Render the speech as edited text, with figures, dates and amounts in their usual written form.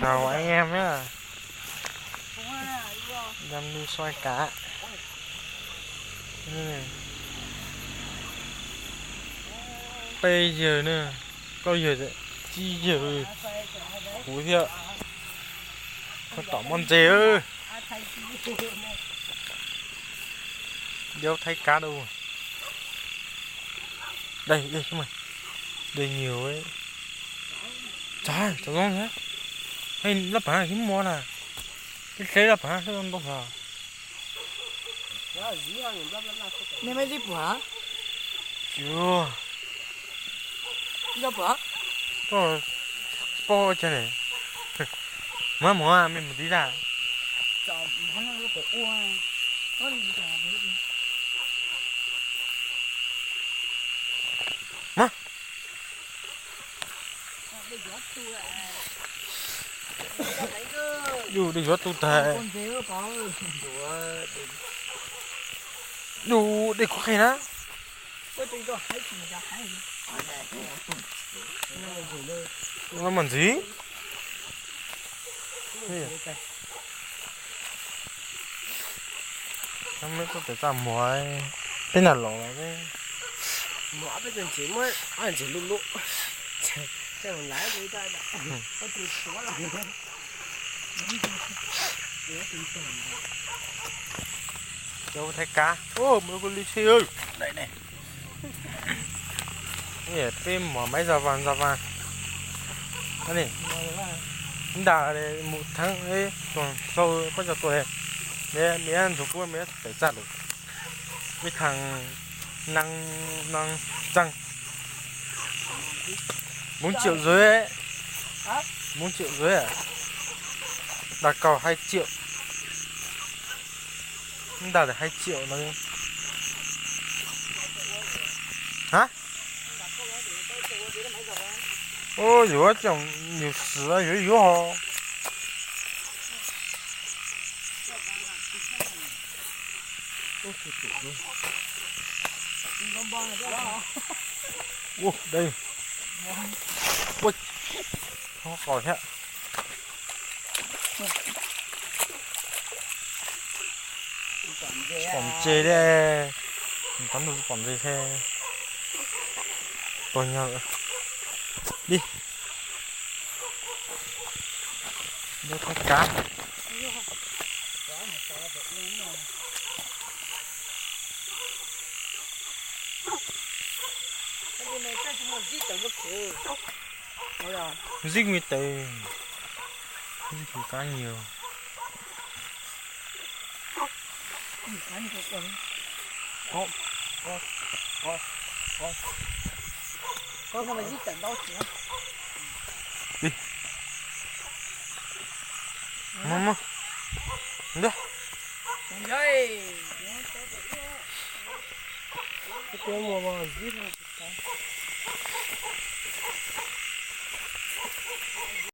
Chào anh em nhé. Đang đi xoay cá. Bây giờ nữa, coi giờ đấy, chi giờ, cú thiệt, con tỏ con dê ơi, đâu thấy cá đâu. Đây, đây chúng mày, đây nhiều ấy. Chà, cháu con thế, hay lắp hả, hiếm mua là, cái lắp hả, cái con bóc hả? Nên mới đi bữa. Chưa. Đi bữa. Bỏ chân này. Má mỏ à, mình một tí ra. Chọn hắn nó phải uống. Nó đi chả được. Má. Dù đi giót tu tệ. Con dế nó có. Dù đi có khi đó. Có tôi có hái gì ra hái gì. Nó mần gì? Nó mới có thể làm muối. Thế nào lỗ là cái Mỏ bây giờ chỉ mới ăn chỉ lúc lúc. Thế mà lái với tay đã. Có tôi xóa lại. đâu thấy cá. Ô, mới có ly xì ơi. Đây này. Nè, phim mỏ máy ra vàng. Đây này. Đã đây một tháng ấy, còn sau có cho tôi mẹ ăn thuộc của mẹ phải chặt được. Với thằng năng răng 4 triệu dưới ấy. 4 triệu dưới à? Đặt cọc 2 triệu. Đặt được 2 triệu nó. Hả? Ôi dồi chồng nhiều sữa dữ hò. Ủa đây. Ui. Không có thế. Bỏng chê đây. Mình tắm được bỏng chê thế. Tôi nhờ. Đi. Đâu có cá. Dích mi tê. Dích thì cá nhiều. Có mà dít tận đâu chứ. Đi. Mama. Đi. Rồi. Cái mua mà dít